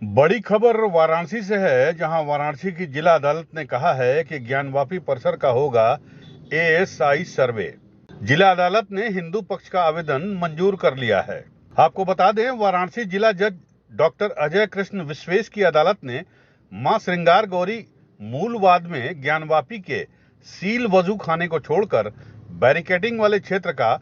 बड़ी खबर वाराणसी से है, जहां वाराणसी की जिला अदालत ने कहा है कि ज्ञानवापी परिसर का होगा एएसआई सर्वे। जिला अदालत ने हिंदू पक्ष का आवेदन मंजूर कर लिया है। आपको बता दें, वाराणसी जिला जज डॉक्टर अजय कृष्ण विश्वेश की अदालत ने मां श्रृंगार गौरी मूलवाद में ज्ञानवापी के सील वजू खाने को छोड़कर बैरिकेडिंग वाले क्षेत्र का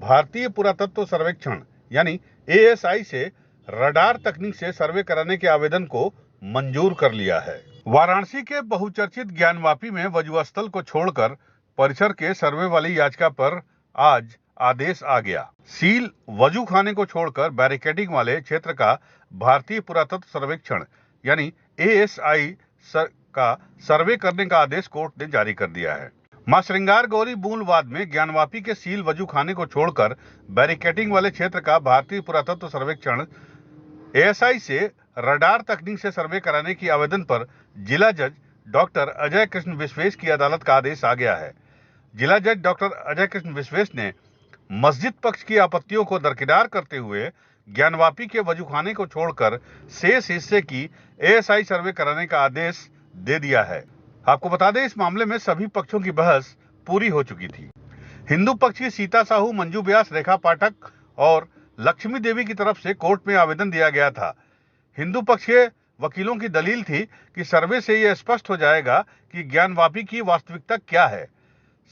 भारतीय पुरातत्व सर्वेक्षण यानी एएसआई से रडार तकनीक से सर्वे कराने के आवेदन को मंजूर कर लिया है। वाराणसी के बहुचर्चित ज्ञानवापी में वजू स्थल को छोड़कर परिसर के सर्वे वाली याचिका पर आज आदेश आ गया। सील वजू खाने को छोड़कर बैरिकेडिंग वाले क्षेत्र का भारतीय पुरातत्व सर्वेक्षण यानी एएसआई का सर्वे करने का आदेश कोर्ट ने जारी कर दिया है। मां श्रृंगार गौरी मूलवाद में ज्ञानवापी के सील वजू खाने को छोड़कर बैरिकेडिंग वाले क्षेत्र का भारतीय पुरातत्व सर्वेक्षण एएसआई से रडार तकनीक से सर्वे कराने की आवेदन पर जिला जज डॉक्टर अजय कृष्ण विश्वेश की अदालत का आदेश आ गया है। जिला जज डॉक्टर अजय कृष्ण विश्वेश ने मस्जिद पक्ष की आपत्तियों को दरकिनार करते हुए ज्ञानवापी के वजूखाने को छोड़कर शेष हिस्से की एएसआई सर्वे कराने का आदेश दे दिया है। आपको बता दें, इस मामले में सभी पक्षों की बहस पूरी हो चुकी थी। हिंदू पक्ष की सीता साहू, मंजू व्यास, रेखा पाठक और लक्ष्मी देवी की तरफ से कोर्ट में आवेदन दिया गया था। हिंदू पक्ष के वकीलों की दलील थी कि सर्वे से यह स्पष्ट हो जाएगा कि ज्ञानवापी की वास्तविकता क्या है।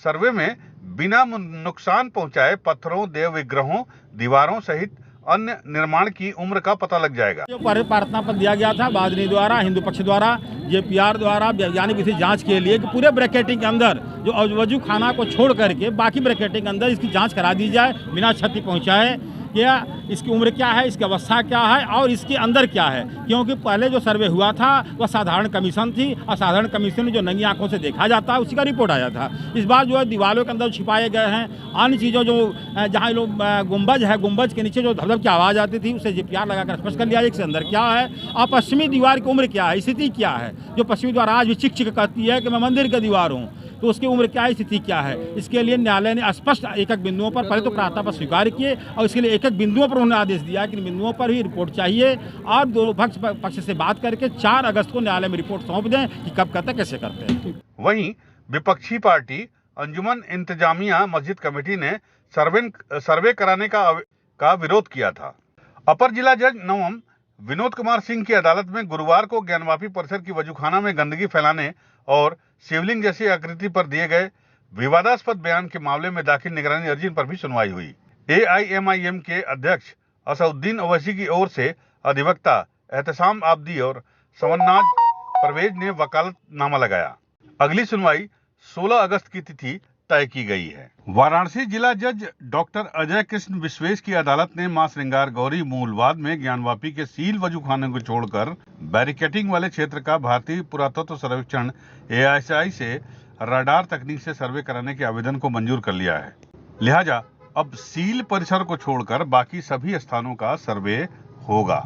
सर्वे में बिना नुकसान पहुंचाए पत्थरों, देव विग्रहों, दीवारों सहित अन्य निर्माण की उम्र का पता लग जाएगा। जो प्रार्थना पत्र दिया गया था बादनी द्वारा, हिंदू पक्ष द्वारा, जेपीआर द्वारा वैज्ञानिक विधि जांच के लिए कि पूरे ब्रैकेटिंग के अंदर जो वजू खाना को छोड़ करके बाकी ब्रैकेटिंग के अंदर इसकी जांच करा दी जाए बिना क्षति पहुंचाए। क्या इसकी उम्र क्या है, इसकी अवस्था क्या है और इसके अंदर क्या है, क्योंकि पहले जो सर्वे हुआ था वह साधारण कमीशन थी और साधारण कमीशन में जो नंगी आंखों से देखा जाता है उसी का रिपोर्ट आया था। इस बार जो है दीवारों के अंदर छिपाए गए हैं अन्य चीज़ों जो जहाँ लोग गुंबज है, गुंबज के नीचे जो धड़धड़ की आवाज़ आती थी उसे जीपीआर लगाकर स्पष्ट कर लिया इसके अंदर क्या है और पश्चिमी दीवार की उम्र क्या है, स्थिति क्या है। जो पश्चिमी दीवार आज भी चिक चिक कहती है कि मैं मंदिर की दीवार हूँ, तो उसकी उम्र क्या है, स्थिति क्या है। इसके लिए न्यायालय ने स्पष्ट एक एक बिंदुओं पर पहले तो प्रार्थना पर स्वीकार किए और इसके लिए एक एक बिंदुओं पर उन्होंने आदेश दिया कि बिंदुओं पर ही रिपोर्ट चाहिए और दोनों पक्ष से बात करके 4 अगस्त को न्यायालय में रिपोर्ट सौंप दें कि कब करते कैसे करते हैं। वहीं विपक्षी पार्टी अंजुमन इंतजामिया मस्जिद कमेटी ने सर्वे कराने का विरोध किया था। अपर जिला जज नवम विनोद कुमार सिंह की अदालत में गुरुवार को ज्ञानवापी परिसर की वजूखाना में गंदगी फैलाने और शिवलिंग जैसी आकृति पर दिए गए विवादास्पद बयान के मामले में दाखिल निगरानी अर्जी पर भी सुनवाई हुई। एआईएमआईएम के अध्यक्ष असउद्दीन ओवैसी की ओर से अधिवक्ता एहतसाम आब्दी और सवन्नाज परवेज ने वकालतनामा लगाया। अगली सुनवाई 16 अगस्त की तिथि तय की गई है। वाराणसी जिला जज डॉक्टर अजय कृष्ण विश्वेश की अदालत ने मां श्रृंगार गौरी मूलवाद में ज्ञानवापी के सील वजू खाने को छोड़कर बैरिकेडिंग वाले क्षेत्र का भारतीय पुरातत्व सर्वेक्षण एएसआई से रडार तकनीक से सर्वे कराने के आवेदन को मंजूर कर लिया है। लिहाजा अब सील परिसर को छोड़कर बाकी सभी स्थानों का सर्वे होगा।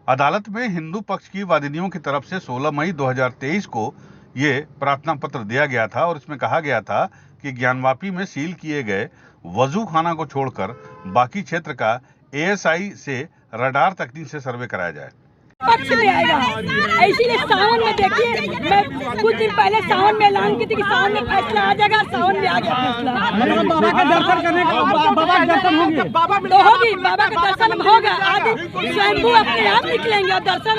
अदालत में हिंदू पक्ष की वादिनियों की तरफ से 16 मई 2023 को ये प्रार्थना पत्र दिया गया था और इसमें कहा गया था कि ज्ञानवापी में सील किए गए वजू खाना को छोड़कर बाकी क्षेत्र का एएसआई से रडार तकनीक से सर्वे कराया जाए। पक्ष ले आएगा, इसीलिए सावन में देखिए, मैं कुछ दिन पहले सावन में ऐलान की थी कि सावन में फैसला आ जाएगा, सावन में आ गया फैसला। बाबा का दर्शन करने का बाबा के दर्शन होंगे, तो होगी, बाबा का दर्शन होगा। आज स्वयंभू अपने आप निकलेंगे और दर्शन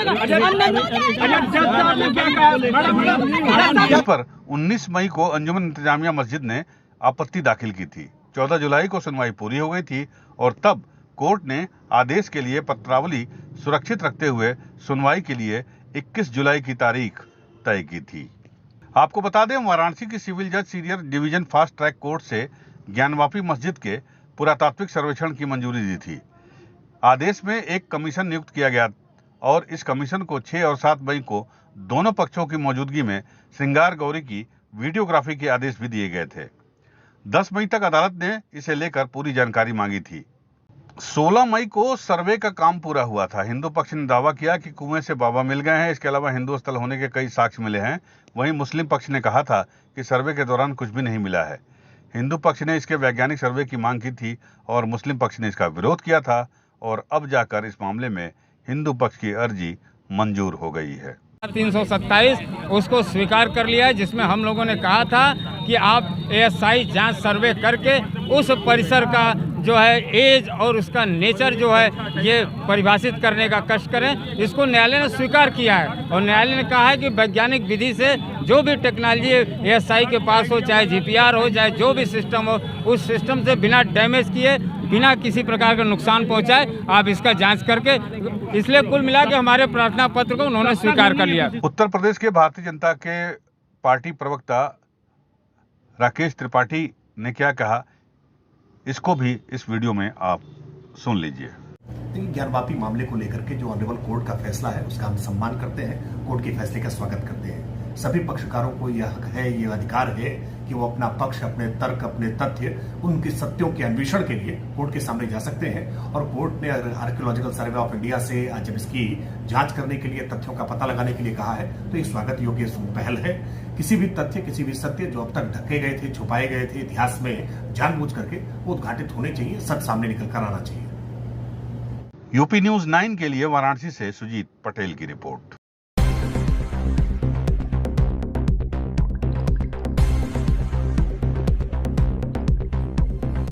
पर 19 मई को अंजुमन इंतजामिया मस्जिद ने आपत्ति दाखिल की थी। 14 जुलाई को सुनवाई पूरी हो गई थी और तब कोर्ट ने आदेश के लिए पत्रावली सुरक्षित रखते हुए सुनवाई के लिए 21 जुलाई की तारीख तय की थी। आपको बता दें, वाराणसी की सिविल जज senior division fast track court से ज्ञानवापी मस्जिद के पुरातात्विक सर्वेक्षण की मंजूरी दी थी। आदेश में एक कमीशन नियुक्त किया गया और इस कमीशन को 6 और 7 मई को दोनों पक्षों की मौजूदगी में श्रृंगार गौरी की वीडियोग्राफी के आदेश भी दिए गए थे। 10 मई तक अदालत ने इसे लेकर पूरी जानकारी मांगी थी। 16 मई को सर्वे का काम पूरा हुआ था। हिंदू पक्ष ने दावा किया कि कुएं से बाबा मिल गए हैं। इसके अलावा हिंदू स्थल होने के कई साक्ष्य मिले हैं। वहीं मुस्लिम पक्ष ने कहा था कि सर्वे के दौरान कुछ भी नहीं मिला है। हिंदू पक्ष ने इसके वैज्ञानिक सर्वे की मांग की थी और मुस्लिम पक्ष ने इसका विरोध किया था और अब जाकर इस मामले में हिंदू पक्ष की अर्जी मंजूर हो गई है। 327 उसको स्वीकार कर लिया है, जिसमें हम लोगों ने कहा था कि आप ASI जांच सर्वे करके उस परिसर का जो है एज और उसका नेचर जो है ये परिभाषित करने का कष्ट करें। इसको न्यायालय ने स्वीकार किया है और न्यायालय ने कहा है कि वैज्ञानिक विधि से जो भी टेक्नोलॉजी ASI के पास हो, चाहे GPR हो, चाहे जो भी सिस्टम हो, उस सिस्टम से बिना डैमेज किए, बिना किसी प्रकार का नुकसान पहुंचाए आप इसका जांच करके, इसलिए कुल मिला के हमारे प्रार्थना पत्र को उन्होंने स्वीकार कर लिया। उत्तर प्रदेश के भारतीय जनता के पार्टी प्रवक्ता राकेश त्रिपाठी ने क्या कहा, इसको भी इस वीडियो में आप सुन लीजिए। ज्ञानवापी मामले को लेकर के जो ऑनरेबल कोर्ट का फैसला है उसका हम सम्मान करते हैं, कोर्ट के फैसले का स्वागत करते हैं। सभी पक्षकारों को यह हक है, ये अधिकार है कि वो अपना पक्ष, अपने तर्क, अपने तथ्य, उनके सत्यों के अन्वेषण के लिए कोर्ट के सामने जा सकते हैं। और कोर्ट ने आर्कियोलॉजिकल सर्वे ऑफ इंडिया से जब इसकी जांच करने के लिए, तथ्यों का पता लगाने के लिए कहा है, तो ये स्वागत योग्य पहल है। किसी भी तथ्य, किसी भी सत्य जो अब तक ढके गए थे, छुपाए गए थे इतिहास में, जानबूझ करके वो उद्घाटित होने चाहिए, सच सामने निकल कर आना चाहिए। यूपी न्यूज़ 9 के लिए वाराणसी से सुजीत पटेल की रिपोर्ट।